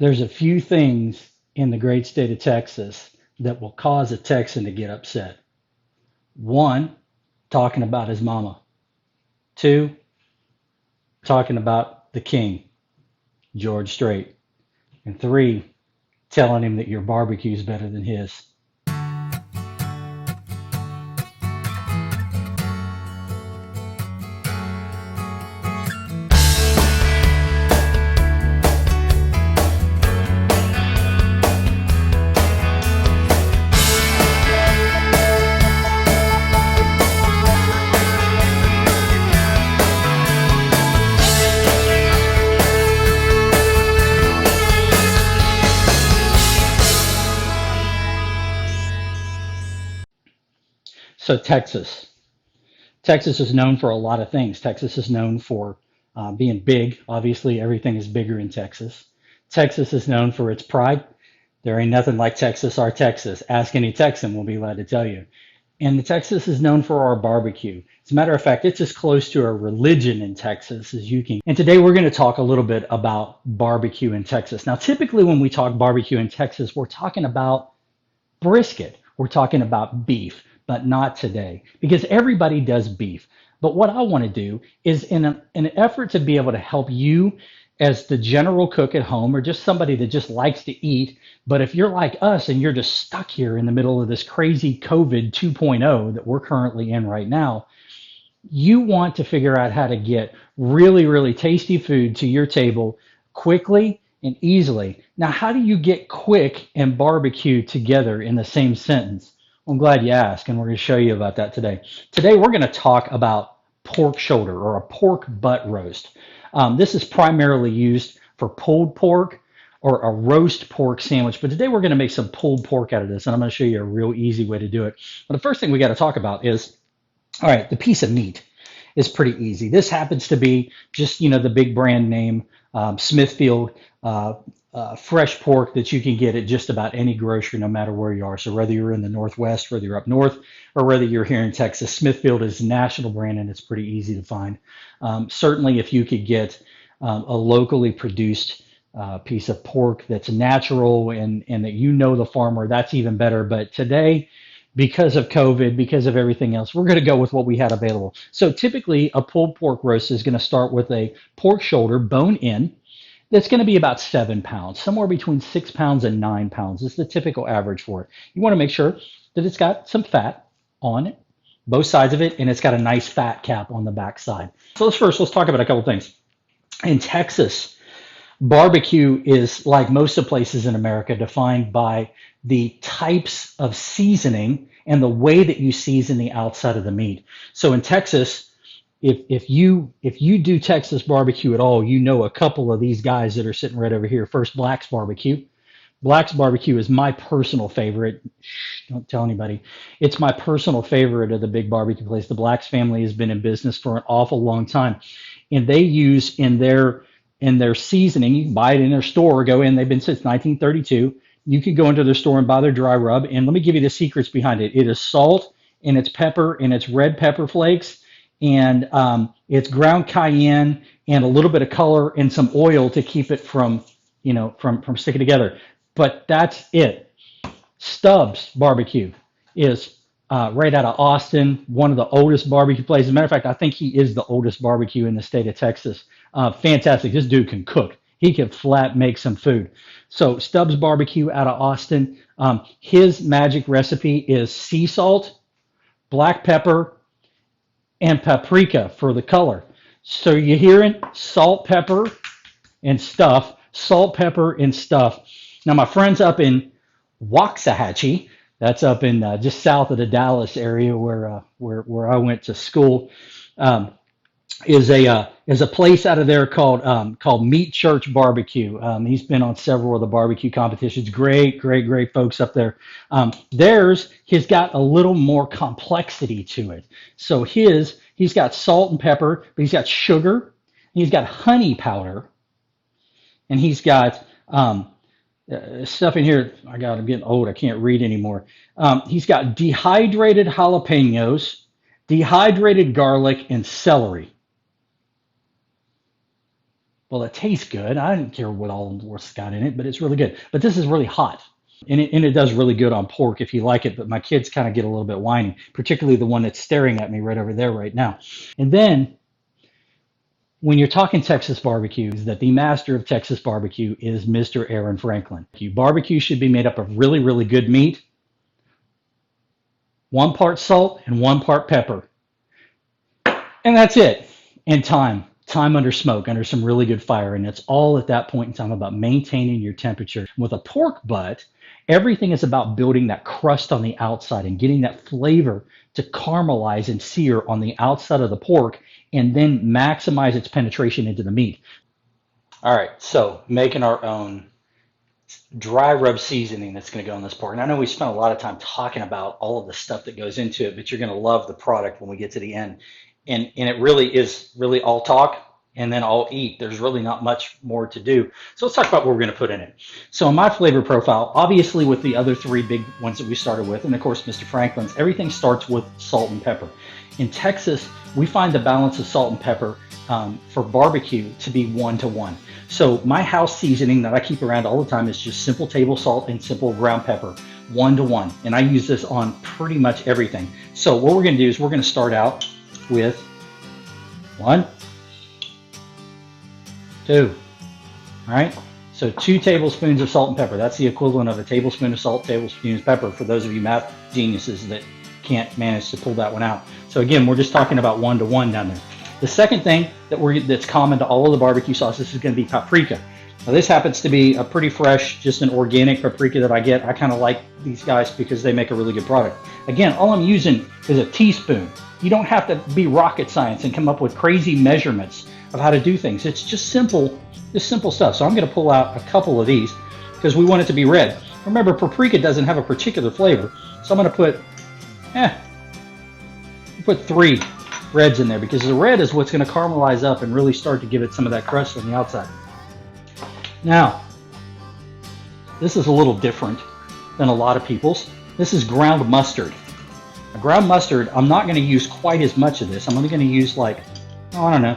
There's a few things in the great state of Texas that will cause a Texan to get upset. One, talking about his mama. Two, talking about the king, George Strait. And three, telling him that your barbecue is better than his. So Texas. Texas is known for a lot of things. Texas is known for being big. Obviously, everything is bigger in Texas. Texas is known for its pride. There ain't nothing like Texas or Texas. Ask any Texan, will be glad to tell you. And Texas is known for our barbecue. As a matter of fact, it's as close to a religion in Texas as you can. And today we're going to talk a little bit about barbecue in Texas. Now, typically when we talk barbecue in Texas, we're talking about brisket. We're talking about beef, but not today because everybody does beef. But what I want to do is in an effort to be able to help you as the general cook at home or just somebody that just likes to eat. But if you're like us and you're just stuck here in the middle of this crazy COVID 2.0 that we're currently in right now, you want to figure out how to get really, really tasty food to your table quickly and easily. Now, how do you get quick and barbecue together in the same sentence? Well, I'm glad you asked, and we're going to show you about that today. Today, we're going to talk about pork shoulder or a pork butt roast. This is primarily used for pulled pork or a roast pork sandwich, but today we're going to make some pulled pork out of this, and I'm going to show you a real easy way to do it. But the first thing we got to talk about is, all right, the piece of meat is pretty easy. This happens to be just, the big brand name Smithfield fresh pork that you can get at just about any grocery, no matter where you are. So whether you're in the Northwest, whether you're up north, or whether you're here in Texas, Smithfield is a national brand and it's pretty easy to find. Certainly, if you could get a locally produced piece of pork that's natural and that the farmer, that's even better. But today, because of COVID, because of everything else, we're going to go with what we had available. So typically, a pulled pork roast is going to start with a pork shoulder bone in. That's going to be about 7 pounds, somewhere between 6 pounds and 9 pounds is the typical average for it. You want to make sure that it's got some fat on it, both sides of it, and it's got a nice fat cap on the back side. So let's talk about a couple things. In Texas, barbecue is, like most of the places in America, defined by the types of seasoning and the way that you season the outside of the meat. So in Texas, if you do Texas barbecue at all, a couple of these guys that are sitting right over here. First, Black's Barbecue. Black's Barbecue is my personal favorite. Shh, don't tell anybody. It's my personal favorite of the big barbecue place. The Black's family has been in business for an awful long time, and they use in their seasoning. You can buy it in their store. Go in. They've been since 1932. You could go into their store and buy their dry rub. And let me give you the secrets behind it. It is salt and it's pepper and it's red pepper flakes and it's ground cayenne and a little bit of color and some oil to keep it from sticking together. But that's it. Stubbs Barbecue is right out of Austin, one of the oldest barbecue places. As a matter of fact, I think he is the oldest barbecue in the state of Texas. Fantastic. This dude can cook. He can flat make some food. So Stubbs Barbecue out of Austin. His magic recipe is sea salt, black pepper, and paprika for the color. So you're hearing salt, pepper, and stuff. Salt, pepper, and stuff. Now my friends up in Waxahachie, that's up in just south of the Dallas area where I went to school. Is a place out of there called Meat Church Barbecue. He's been on several of the barbecue competitions. Great folks up there. Theirs, he's got a little more complexity to it. So he's got salt and pepper, but he's got sugar, he's got honey powder, and he's got stuff in here. I'm getting old. I can't read anymore. He's got dehydrated jalapenos, dehydrated garlic, and celery. Well, it tastes good. I don't care what all what's got in it, but it's really good. But this is really hot. And it does really good on pork if you like it. But my kids kind of get a little bit whiny, particularly the one that's staring at me right over there right now. And then when you're talking Texas barbecue, is that the master of Texas barbecue is Mr. Aaron Franklin. Barbecue should be made up of really, really good meat, 1 part salt and 1 part pepper. And that's it. And time under smoke, under some really good fire. And it's all at that point in time about maintaining your temperature. With a pork butt, everything is about building that crust on the outside and getting that flavor to caramelize and sear on the outside of the pork and then maximize its penetration into the meat. All right, so making our own dry rub seasoning that's going to go on this pork. And I know we spent a lot of time talking about all of the stuff that goes into it, but you're going to love the product when we get to the end. And it really is really all talk and then all eat. There's really not much more to do. So let's talk about what we're going to put in it. So in my flavor profile, obviously with the other 3 big ones that we started with, and of course Mr. Franklin's, everything starts with salt and pepper. In Texas, we find the balance of salt and pepper for barbecue to be 1-to-1. So my house seasoning that I keep around all the time is just simple table salt and simple ground pepper, 1-to-1. And I use this on pretty much everything. So what we're going to do is we're going to start out with 1, 2. All right. So 2 tablespoons of salt and pepper. That's the equivalent of a tablespoon of salt, tablespoon of pepper for those of you math geniuses that can't manage to pull that one out. So again, we're just talking about 1-to-1 down there. The second thing that's common to all of the barbecue sauces is going to be paprika. Now this happens to be a pretty fresh, just an organic paprika that I get. I kind of like these guys because they make a really good product. Again, all I'm using is a teaspoon. You don't have to be rocket science and come up with crazy measurements of how to do things. It's just simple stuff. So I'm going to pull out a couple of these because we want it to be red. Remember, paprika doesn't have a particular flavor. So I'm going to put 3 reds in there because the red is what's going to caramelize up and really start to give it some of that crust on the outside. Now, this is a little different than a lot of people's. This is ground mustard. A ground mustard, I'm not going to use quite as much of this. I'm only going to use like, I don't know,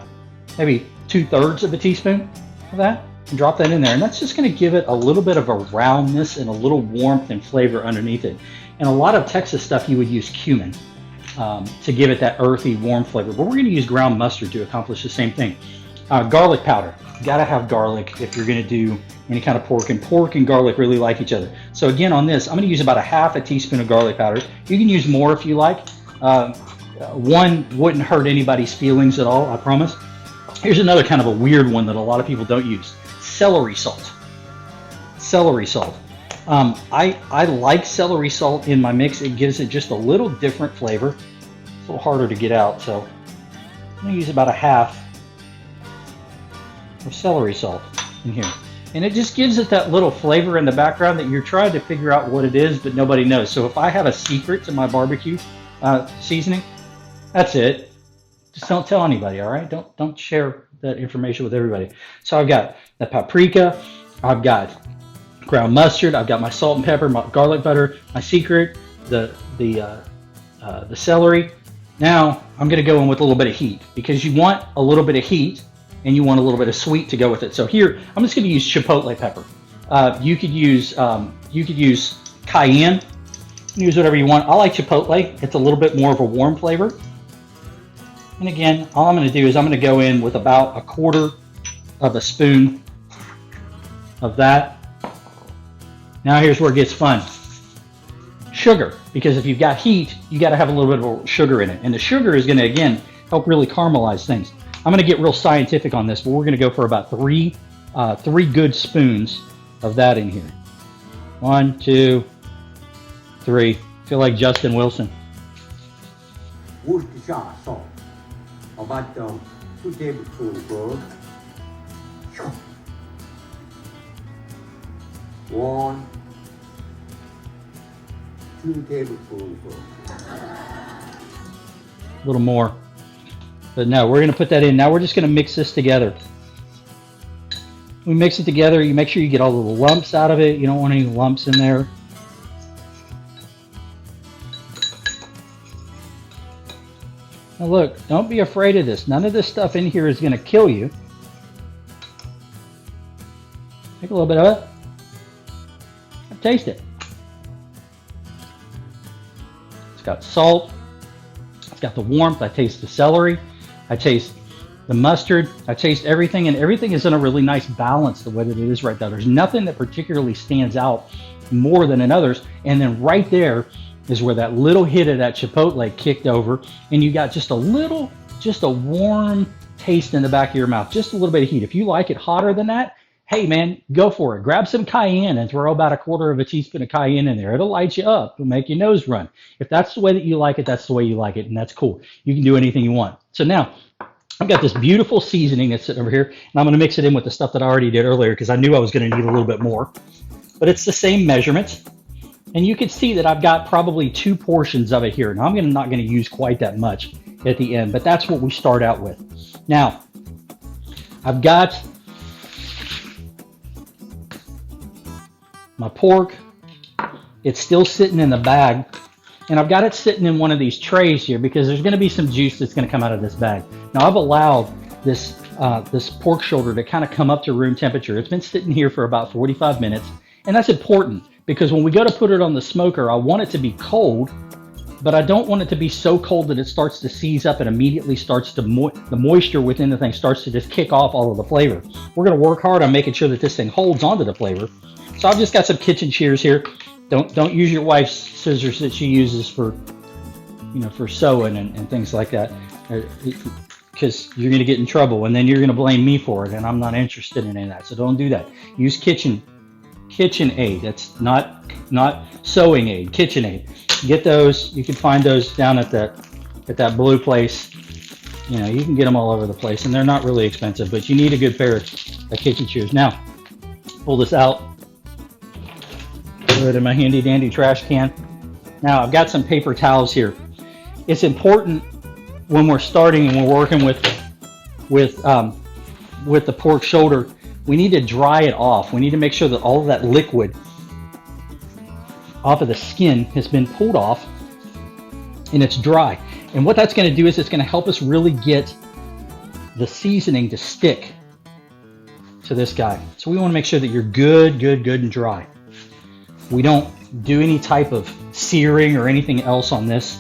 maybe 2/3 of a teaspoon of that and drop that in there. And that's just going to give it a little bit of a roundness and a little warmth and flavor underneath it. And a lot of Texas stuff, you would use cumin to give it that earthy, warm flavor. But we're going to use ground mustard to accomplish the same thing. Garlic powder. You got to have garlic if you're going to do any kind of pork. And pork and garlic really like each other. So again, on this, I'm going to use about a 1/2 teaspoon of garlic powder. You can use more if you like. 1 wouldn't hurt anybody's feelings at all, I promise. Here's another kind of a weird one that a lot of people don't use. Celery salt. Celery salt. I like celery salt in my mix. It gives it just a little different flavor. It's a little harder to get out, so I'm going to use about a 1/2 of celery salt in here. And it just gives it that little flavor in the background that you're trying to figure out what it is, but nobody knows. So if I have a secret to my barbecue seasoning, that's it. Just don't tell anybody, all right? Don't share that information with everybody. So I've got the paprika, I've got ground mustard, I've got my salt and pepper, my garlic butter, my secret, the celery. Now I'm going to go in with a little bit of heat because you want a little bit of heat and you want a little bit of sweet to go with it. So here I'm just going to use chipotle pepper. You could use cayenne. Use whatever you want. I like chipotle. It's a little bit more of a warm flavor. And again, all I'm going to do is I'm going to go in with about 1/4 of a spoon of that. Now here's where it gets fun. Sugar, because if you've got heat, you got to have a little bit of sugar in it. And the sugar is going to, again, help really caramelize things. I'm going to get real scientific on this, but we're going to go for about 3 good spoons of that in here. 1, 2, 3. Feel like Justin Wilson. Worcestershire salt. About 2 tablespoons. 1, 2 tablespoons. A little more. But no, we're going to put that in. Now we're just going to mix this together. We mix it together. You make sure you get all the lumps out of it. You don't want any lumps in there. Now look, don't be afraid of this. None of this stuff in here is going to kill you. Take a little bit of it. Taste it. It's got salt. It's got the warmth. I taste the celery. I taste the mustard. I taste everything, and everything is in a really nice balance the way that it is right now. There's nothing that particularly stands out more than in others. And then right there is where that little hit of that chipotle kicked over, and you got just a warm taste in the back of your mouth, just a little bit of heat. If you like it hotter than that, hey man, go for it. Grab some cayenne and throw about 1/4 of a teaspoon of cayenne in there. It'll light you up. It'll make your nose run. If that's the way that you like it, that's the way you like it, and that's cool. You can do anything you want. So now I've got this beautiful seasoning that's sitting over here, and I'm going to mix it in with the stuff that I already did earlier because I knew I was going to need a little bit more. But it's the same measurements, and you can see that I've got probably 2 portions of it here. Now I'm not going to use quite that much at the end, but that's what we start out with. Now I've got my pork. It's still sitting in the bag, and I've got it sitting in one of these trays here because there's going to be some juice that's going to come out of this bag. Now I've allowed this pork shoulder to kind of come up to room temperature. It's been sitting here for about 45 minutes, and that's important because when we go to put it on the smoker, I want it to be cold, but I don't want it to be so cold that it starts to seize up and immediately starts to the moisture within the thing starts to just kick off all of the flavor. We're going to work hard on making sure that this thing holds onto the flavor. So I've just got some kitchen shears here. Don't use your wife's scissors that she uses for, for sewing and things like that, because you're going to get in trouble and then you're going to blame me for it, and I'm not interested in any of that. So don't do that. Use kitchen aid. That's not sewing aid. Kitchen aid. Get those. You can find those down at that blue place. You can get them all over the place, and they're not really expensive, but you need a good pair of kitchen shears. Now, pull this out. Put it in my handy dandy trash can. Now I've got some paper towels here. It's important when we're starting and we're working with the pork shoulder, we need to dry it off. We need to make sure that all of that liquid off of the skin has been pulled off and it's dry. And what that's going to do is it's going to help us really get the seasoning to stick to this guy. So we want to make sure that you're good and dry. We don't do any type of searing or anything else on this.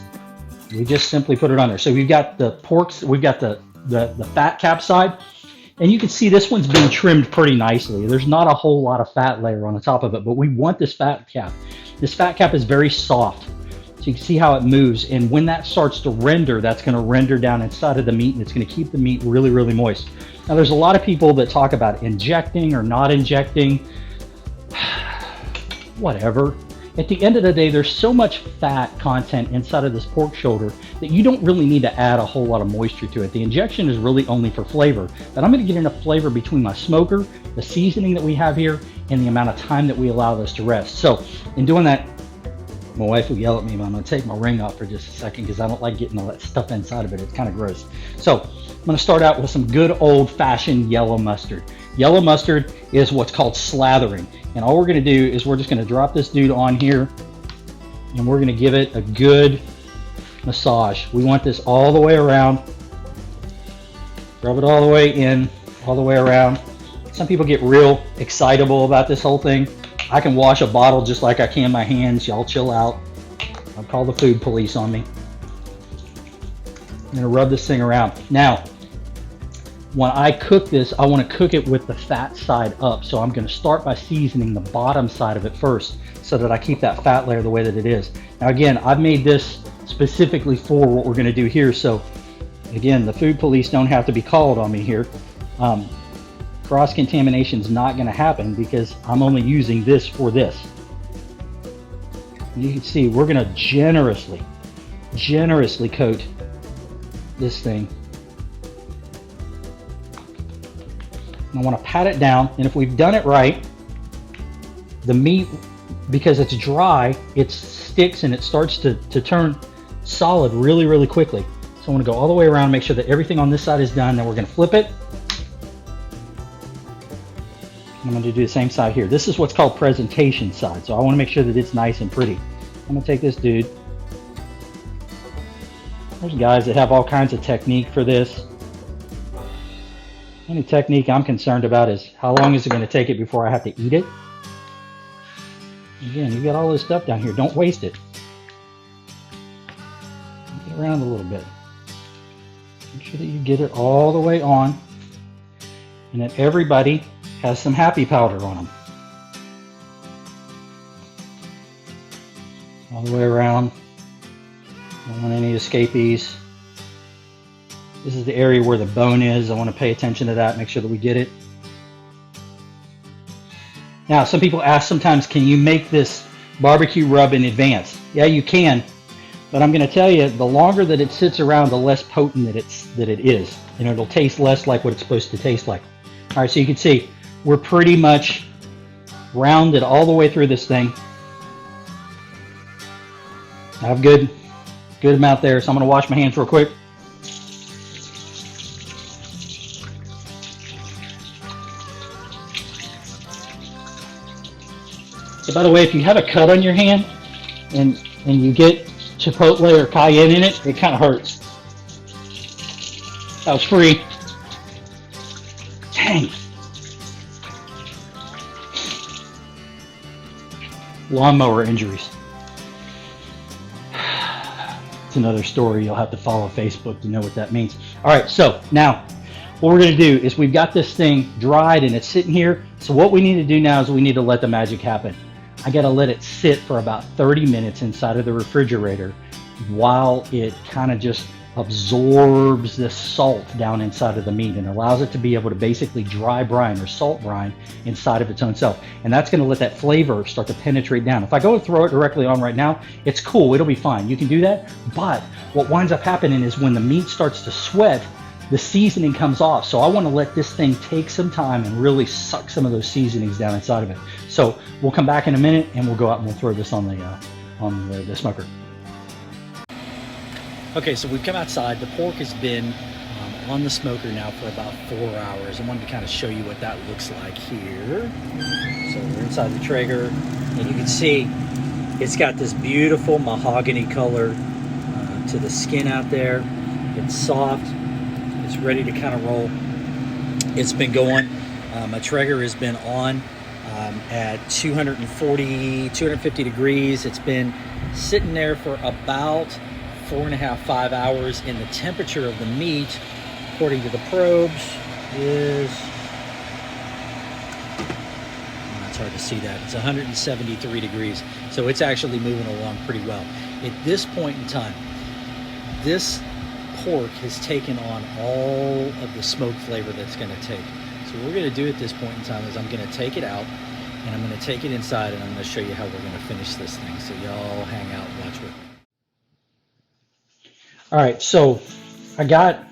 We just simply put it on there. So we've got the porks, we've got the fat cap side, and you can see this one's been trimmed pretty nicely. There's not a whole lot of fat layer on the top of it, but we want this fat cap. This fat cap is very soft. So you can see how it moves, and when that starts to render, that's going to render down inside of the meat, and it's going to keep the meat really moist. Now there's a lot of people that talk about injecting or not injecting. Whatever. At the end of the day, there's so much fat content inside of this pork shoulder that you don't really need to add a whole lot of moisture to it. The injection is really only for flavor, but I'm going to get enough flavor between my smoker, the seasoning that we have here, and the amount of time that we allow this to rest. So in doing that, my wife will yell at me, but I'm going to take my ring off for just a second because I don't like getting all that stuff inside of it. It's kind of gross. So I'm going to start out with some good old-fashioned yellow mustard. Yellow mustard is what's called slathering. And all we're going to do is we're just going to drop this dude on here, and we're going to give it a good massage. We want this all the way around. Rub it all the way in, all the way around. Some people get real excitable about this whole thing. I can wash a bottle just like I can my hands. Y'all chill out. I'll call the food police on me. I'm going to rub this thing around. Now, when I cook this, I want to cook it with the fat side up. So I'm going to start by seasoning the bottom side of it first so that I keep that fat layer the way that it is. Now again, I've made this specifically for what we're going to do here. So again, the food police don't have to be called on me here. Cross-contamination is not going to happen because I'm only using this for this. And you can see we're going to generously coat this thing. And I want to pat it down, and if we've done it right, the meat, because it's dry, it sticks and it starts to turn solid really quickly. So I want to go all the way around, make sure that everything on this side is done. Then we're going to flip it. I'm going to do the same side here. This is what's called presentation side, so I want to make sure that it's nice and pretty. I'm going to take this dude. There's guys that have all kinds of technique for this. Only technique I'm concerned about is how long is it going to take it before I have to eat it. Again, you got all this stuff down here. Don't waste it. Get around a little bit. Make sure that you get it all the way on, and that everybody has some happy powder on them. All the way around. Don't want any escapees. This is the area where the bone is. I want to pay attention to that, make sure that we get it. Now, some people ask sometimes, can you make this barbecue rub in advance? Yeah, you can, but I'm going to tell you, the longer that it sits around, the less potent that it is, and it'll taste less like what it's supposed to taste like. All right, so you can see we're pretty much rounded all the way through this thing. I have good amount there, so I'm going to wash my hands real quick. So by the way, if you have a cut on your hand and you get chipotle or cayenne in it, it kind of hurts. That was free. Dang. Lawnmower injuries. It's another story. You'll have to follow Facebook to know what that means. All right, so now what we're going to do is we've got this thing dried and it's sitting here. So what we need to do now is we need to let the magic happen. I got to let it sit for about 30 minutes inside of the refrigerator while it kind of just absorbs the salt down inside of the meat and allows it to be able to basically dry brine or salt brine inside of its own self. And that's going to let that flavor start to penetrate down. If I go and throw it directly on right now, it's cool. It'll be fine. You can do that. But what winds up happening is when the meat starts to sweat, the seasoning comes off. So I want to let this thing take some time and really suck some of those seasonings down inside of it. So we'll come back in a minute and we'll go out and we'll throw this on the smoker. Okay, so we've come outside. The pork has been on the smoker now for about 4 hours. I wanted to kind of show you what that looks like here. So we're inside the Traeger, and you can see it's got this beautiful mahogany color to the skin out there. It's soft. It's ready to kind of roll. It's been going. My Traeger has been on at 250 degrees. It's been sitting there for about 4.5, 5 hours, and the temperature of the meat, according to the probes, is, it's hard to see that, it's 173 degrees. So it's actually moving along pretty well. At this point in time, this pork has taken on all of the smoke flavor that's going to take. So what we're going to do at this point in time is I'm going to take it out, and I'm going to take it inside, and I'm going to show you how we're going to finish this thing. So y'all hang out and watch with me. All right, so I got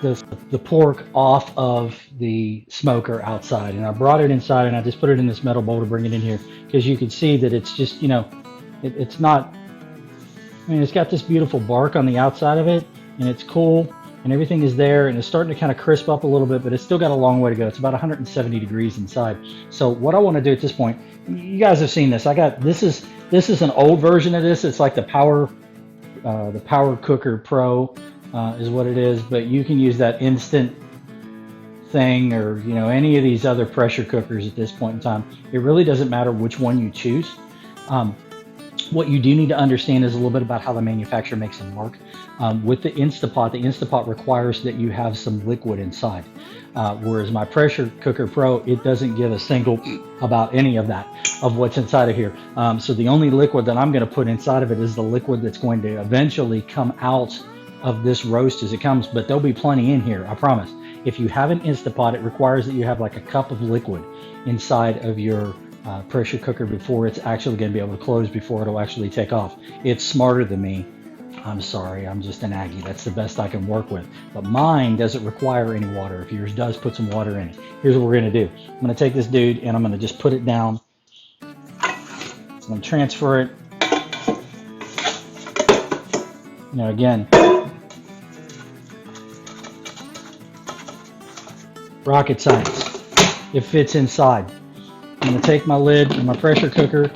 the pork off of the smoker outside, and I brought it inside, and I just put it in this metal bowl to bring it in here because you can see that it's just, you know, it's not, I mean, it's got this beautiful bark on the outside of it, and it's cool, and everything is there, and it's starting to kind of crisp up a little bit, but it's still got a long way to go. It's about 170 degrees inside. So what I want to do at this point, you guys have seen this. This is an old version of this. It's like the Power Cooker Pro is what it is, but you can use that instant thing or, you know, any of these other pressure cookers at this point in time. It really doesn't matter which one you choose. What you do need to understand is a little bit about how the manufacturer makes them work. With the Instapot requires that you have some liquid inside. Whereas my Pressure Cooker Pro, it doesn't give a single about any of that, of what's inside of here. So the only liquid that I'm going to put inside of it is the liquid that's going to eventually come out of this roast as it comes, but there'll be plenty in here, I promise. If you have an Instapot, it requires that you have like a cup of liquid inside of your pressure cooker before it's actually going to be able to close, before it'll actually take off. It's smarter than me. I'm sorry, I'm just an Aggie. That's the best I can work with. But mine doesn't require any water. If yours does, put some water in it. Here's what we're going to do. I'm going to take this dude and I'm going to just put it down. I'm going to transfer it. You know, again, rocket science. It fits inside. I'm going to take my lid and my pressure cooker.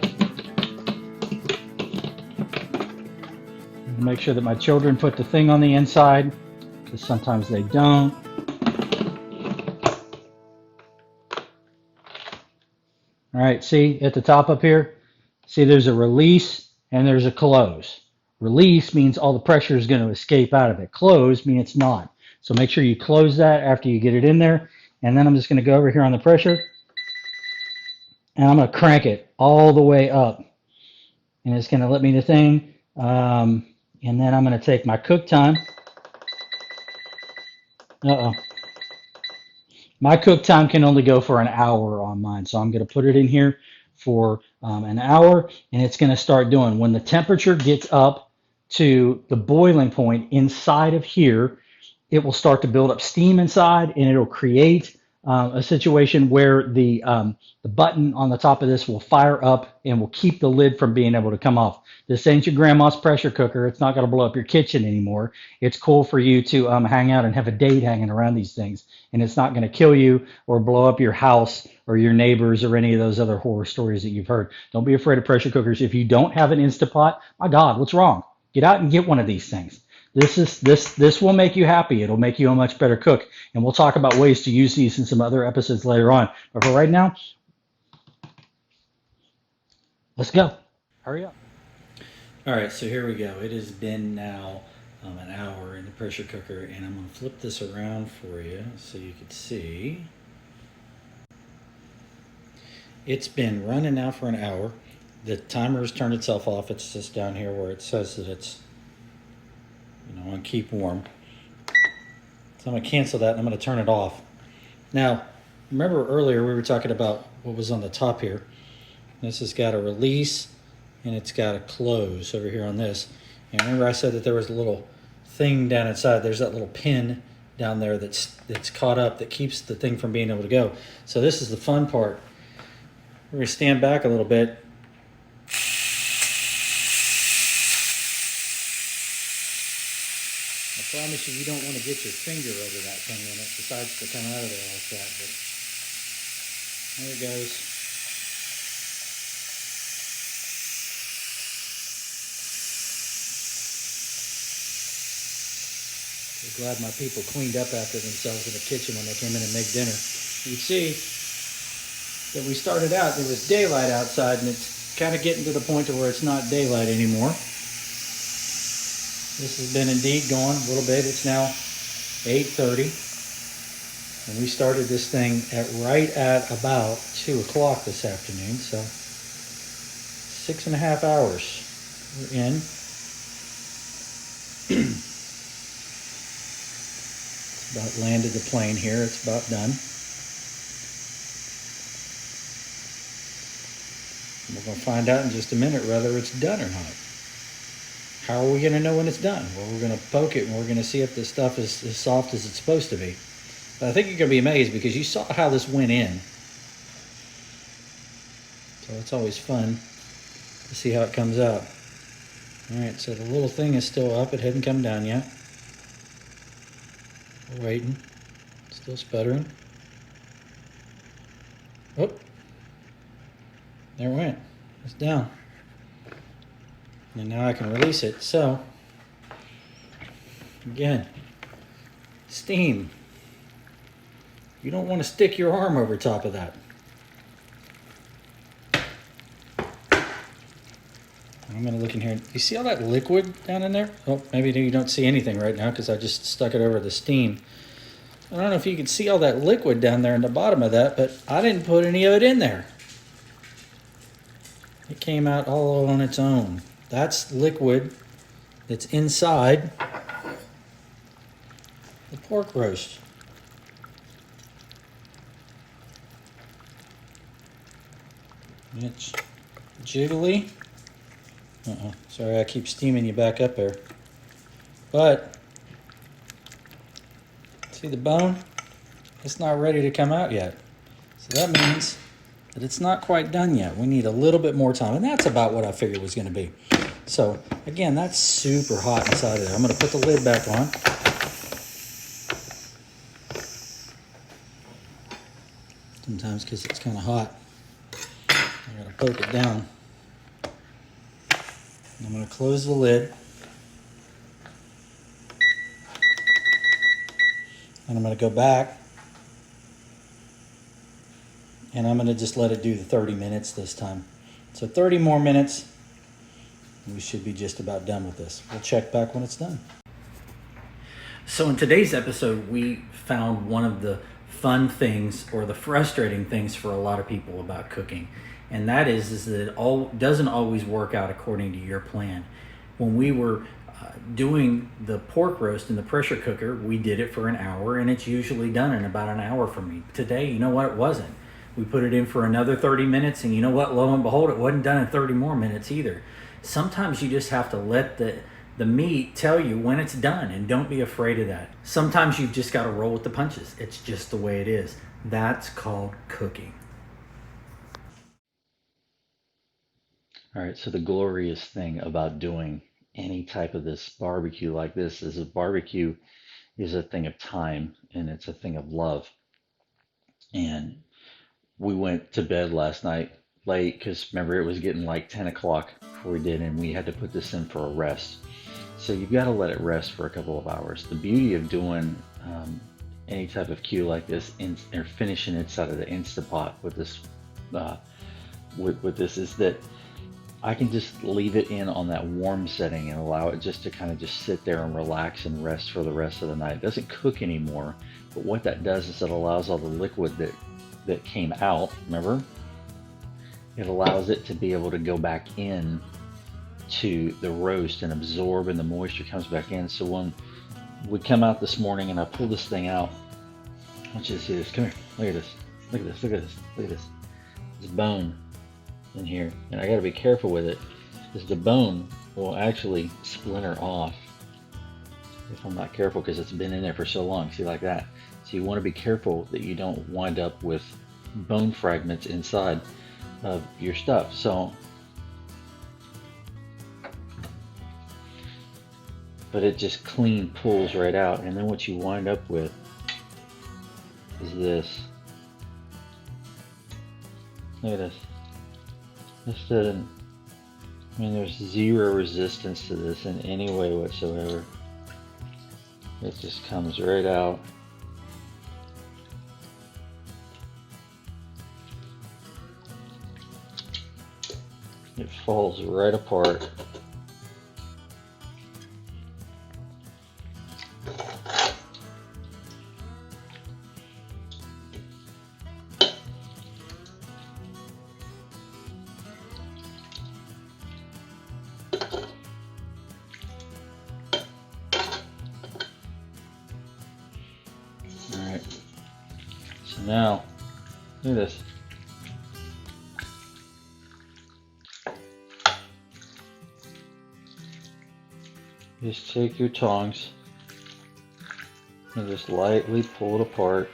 Make sure that my children put the thing on the inside. because sometimes they don't. All right, see at the top up here, see there's a release and there's a close. Release means all the pressure is going to escape out of it. Close means it's not. So make sure you close that after you get it in there. And then I'm just going to go over here on the pressure and I'm going to crank it all the way up. And it's going to let me the thing. And then I'm going to take my cook time. Uh-oh. My cook time can only go for an hour on mine. So I'm going to put it in here for an hour, and it's going to start doing. When the temperature gets up to the boiling point inside of here, it will start to build up steam inside, and it'll create a situation where the button on the top of this will fire up and will keep the lid from being able to come off. This ain't your grandma's pressure cooker. It's not going to blow up your kitchen anymore. It's cool for you to hang out and have a date hanging around these things, and it's not going to kill you or blow up your house or your neighbors or any of those other horror stories that you've heard. Don't be afraid of pressure cookers. If you don't have an Instapot, my God, what's wrong? Get out and get one of these things. This will make you happy. It'll make you a much better cook. And we'll talk about ways to use these in some other episodes later on. But for right now, let's go. Hurry up. All right, so here we go. It has been now an hour in the pressure cooker, and I'm going to flip this around for you so you can see. It's been running now for an hour. The timer has turned itself off. It's just down here where it says that it's on keep warm. So I'm going to cancel that and I'm going to turn it off. Now, remember earlier we were talking about what was on the top here. This has got a release and it's got a close over here on this. And remember I said that there was a little thing down inside. There's that little pin down there that's caught up that keeps the thing from being able to go. So this is the fun part. We're going to stand back a little bit. I promise you don't want to get your finger over that thing when it decides to come out of there like that. But there it goes. I'm glad my people cleaned up after themselves in the kitchen when they came in and made dinner. You see that we started out, there was daylight outside, and it's kind of getting to the point to where it's not daylight anymore. This has been indeed going a little bit. It's now 8:30. And we started this thing right at about 2 o'clock this afternoon. So 6.5 hours we're in. It's about landed the plane here. It's about done. We're going to find out in just a minute whether it's done or not. How are we going to know when it's done? Well, we're going to poke it and we're going to see if the stuff is as soft as it's supposed to be. But I think you're going to be amazed because you saw how this went in. So it's always fun to see how it comes out. All right, so the little thing is still up. It hadn't come down yet. We're waiting. Still sputtering. Oh, there it went. It's down. And now I can release it. So, again, steam. You don't want to stick your arm over top of that. I'm going to look in here. You see all that liquid down in there? Oh, maybe you don't see anything right now because I just stuck it over the steam. I don't know if you can see all that liquid down there in the bottom of that, but I didn't put any of it in there. It came out all on its own. That's liquid that's inside the pork roast. It's jiggly. Sorry, I keep steaming you back up there. But, see the bone? It's not ready to come out yet. So that means that it's not quite done yet. We need a little bit more time. And that's about what I figured it was going to be. So, again, that's super hot inside of there. I'm going to put the lid back on. Sometimes because it's kind of hot, I got to poke it down. I'm going to close the lid. And I'm going to go back, and I'm going to just let it do the 30 minutes this time. So 30 more minutes, and we should be just about done with this. We'll check back when it's done. So in today's episode, we found one of the fun things or the frustrating things for a lot of people about cooking. And that is that it doesn't always work out according to your plan. When we were doing the pork roast in the pressure cooker, we did it for an hour, and it's usually done in about an hour for me. Today, you know what, it wasn't. We put it in for another 30 minutes, and you know what, lo and behold, it wasn't done in 30 more minutes either. Sometimes you just have to let the meat tell you when it's done, and don't be afraid of that. Sometimes you've just got to roll with the punches. It's just the way it is. That's called cooking. All right, so the glorious thing about doing any type of this barbecue like this is a barbecue is a thing of time, and it's a thing of love. And we went to bed last night late because remember it was getting like 10 o'clock before we did, and we had to put this in for a rest. So you've got to let it rest for a couple of hours. The beauty of doing any type of cue like this or finishing inside of the Instapot with this with this is that I can just leave it in on that warm setting and allow it just to kind of just sit there and relax and rest for the rest of the night. It doesn't cook anymore, but what that does is it allows all the liquid that came out, remember? It allows it to be able to go back in to the roast and absorb, and the moisture comes back in. So when we come out this morning and I pull this thing out, I want you to see this. Come here, look at this, look at this, look at this, look at this. This bone in here, and I got to be careful with it because the bone will actually splinter off if I'm not careful, because it's been in there for so long. See, like that. So you want to be careful that you don't wind up with bone fragments inside of your stuff. So, but it just clean pulls right out, and then what you wind up with is this. Look at this. This doesn't, I mean, there's zero resistance to this in any way whatsoever. It just comes right out. It falls right apart. Alright, so now, look at this. Just take your tongs and just lightly pull it apart.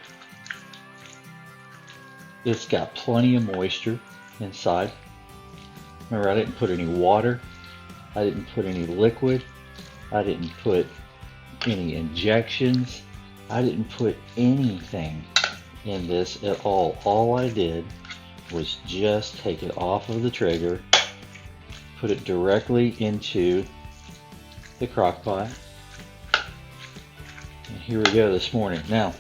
It's got plenty of moisture inside. Remember, I didn't put any water. I didn't put any liquid. I didn't put any injections. I didn't put anything in this at all. All I did was just take it off of the trigger, put it directly into the crock pot, and here we go this morning. Now,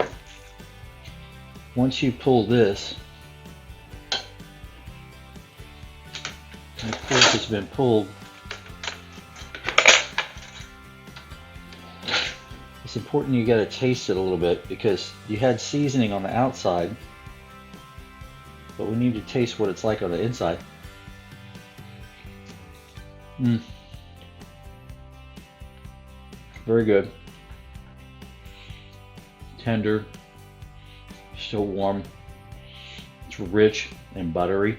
once you pull this, and the pork has been pulled, it's important you got to taste it a little bit, because you had seasoning on the outside, but we need to taste what it's like on the inside. Very good. Tender, still warm. It's rich and buttery.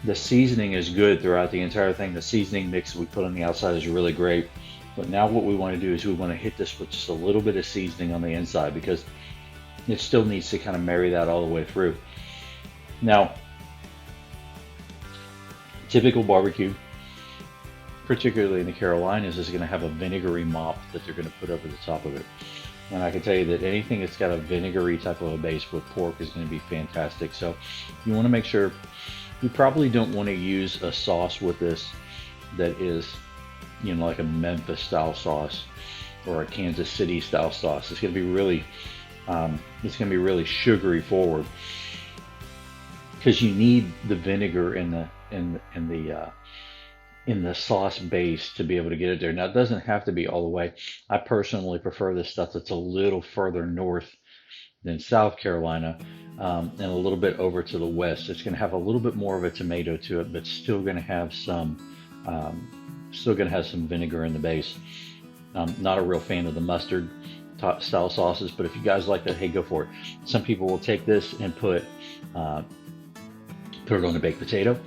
The seasoning is good throughout the entire thing. The seasoning mix we put on the outside is really great. But now what we want to do is we want to hit this with just a little bit of seasoning on the inside, because it still needs to kind of marry that all the way through. Now, typical barbecue, particularly in the Carolinas, is going to have a vinegary mop that they're going to put over the top of it. And I can tell you that anything that's got a vinegary type of a base with pork is going to be fantastic. So you want to make sure, you probably don't want to use a sauce with this that is, you know, like a Memphis style sauce. or a Kansas City style sauce. It's going to be really, really sugary forward, because you need the vinegar in the sauce base to be able to get it there. Now, it doesn't have to be all the way. I personally prefer the stuff that's a little further north than South Carolina, and a little bit over to the west. It's going to have a little bit more of a tomato to it, but still going to have some vinegar in the base. I'm not a real fan of the mustard style sauces, but if you guys like that, hey, go for it. Some people will take this and put it on a baked potato.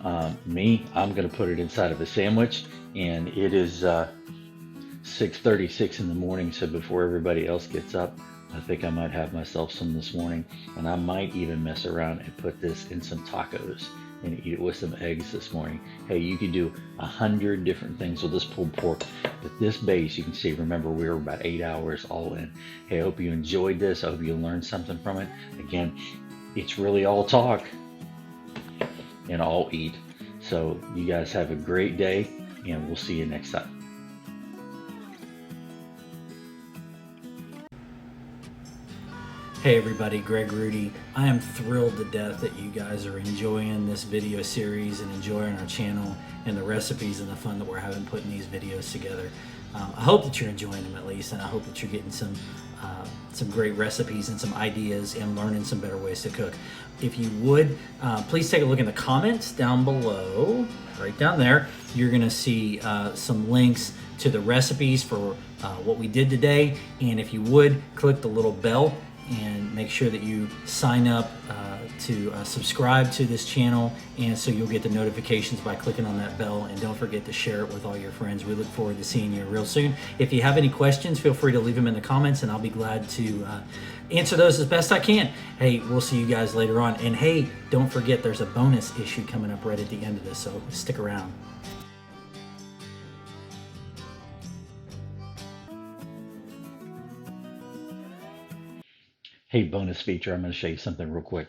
I'm going to put it inside of a sandwich, and it is 6:36 in the morning, so before everybody else gets up, I think I might have myself some this morning, and I might even mess around and put this in some tacos and eat it with some eggs this morning. Hey, you can do 100 different things with this pulled pork, but this base, you can see, remember, we were about 8 hours all in. Hey, I hope you enjoyed this. I hope you learned something from it. Again, it's really all talk and all eat. So you guys have a great day, and we'll see you next time. Hey everybody, Greg Rudy. I am thrilled to death that you guys are enjoying this video series and enjoying our channel and the recipes and the fun that we're having putting these videos together. I hope that you're enjoying them at least, and I hope that you're getting some great recipes and some ideas and learning some better ways to cook. If you would, please take a look in the comments down below, right down there. You're gonna see some links to the recipes for what we did today, and if you would, click the little bell and make sure that you sign up to subscribe to this channel, and so you'll get the notifications by clicking on that bell, and don't forget to share it with all your friends. We look forward to seeing you real soon. If you have any questions, feel free to leave them in the comments, and I'll be glad to answer those as best I can. Hey, we'll see you guys later on, and hey, don't forget there's a bonus issue coming up right at the end of this, so stick around. Hey, bonus feature, I'm going to show you something real quick.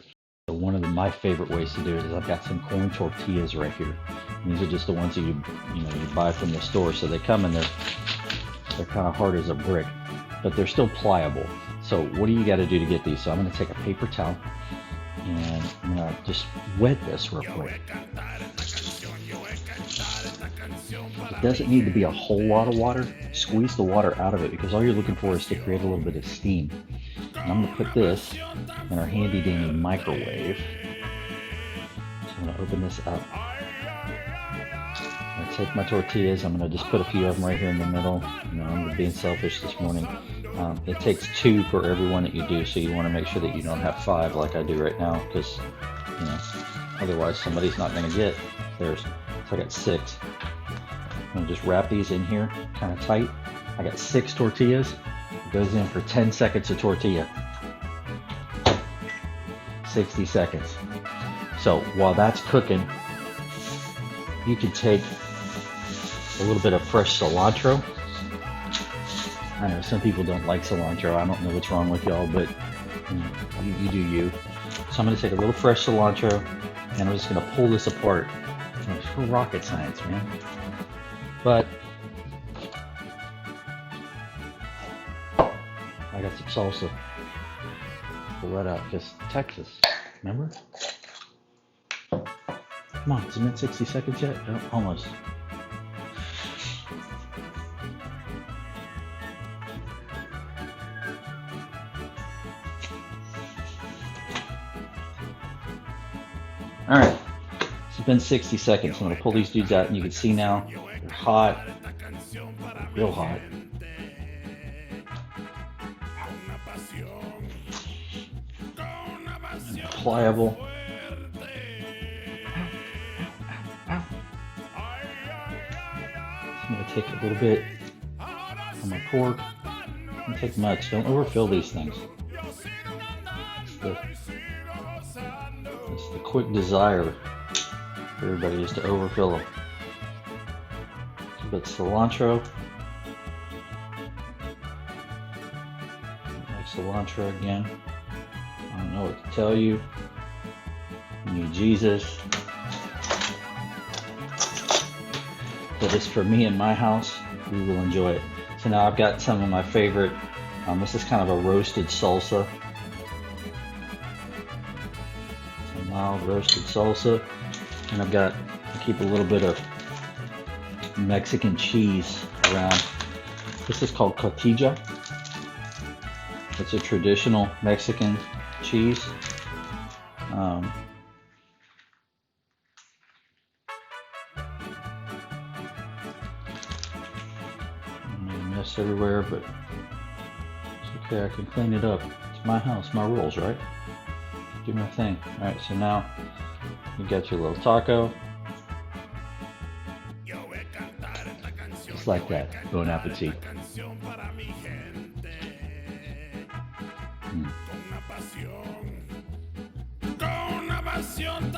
So one of my favorite ways to do it is I've got some corn tortillas right here. And these are just the ones that you buy from the store. So they come and they're kind of hard as a brick, but they're still pliable. So what do you got to do to get these? So I'm going to take a paper towel and I'm going to just wet this real quick. It doesn't need to be a whole lot of water. Squeeze the water out of it, because all you're looking for is to create a little bit of steam. And I'm going to put this in our handy dandy microwave. So I'm going to open this up. I'm going to take my tortillas. I'm going to just put a few of them right here in the middle. I'm being selfish this morning. It takes 2 for every one that you do, so you want to make sure that you don't have 5 like I do right now, because otherwise somebody's not going to get theirs. So I got 6. I'm going to just wrap these in here kind of tight. I got 6 tortillas. It goes in for 10 seconds a tortilla. 60 seconds. So while that's cooking, you can take a little bit of fresh cilantro. I know some people don't like cilantro. I don't know what's wrong with y'all, but you do you. So I'm going to take a little fresh cilantro, and I'm just going to pull this apart. It's for rocket science, man. But I got some salsa. Pull that out, because Texas, remember? Come on, isn't it 60 seconds yet? Oh, almost. All right, it's been 60 seconds. I'm gonna pull these dudes out, and you can see now they're hot, real hot. And pliable. I'm gonna take a little bit on my pork. Don't take much. Don't overfill these things. It's the quick desire for everybody is to overfill them. A bit of cilantro. Like cilantro again. I don't know what to tell you. You need Jesus. But it's for me and my house. We will enjoy it. So now I've got some of my favorite. This is kind of a roasted salsa. Some mild roasted salsa. And I keep a little bit of Mexican cheese around. This is called cotija. It's a traditional Mexican cheese. Mess everywhere, but it's okay. I can clean it up. It's my house, my rules, right? Do my thing. All right. So now you got your little taco. Just like that. Bon appetit. Con una pasión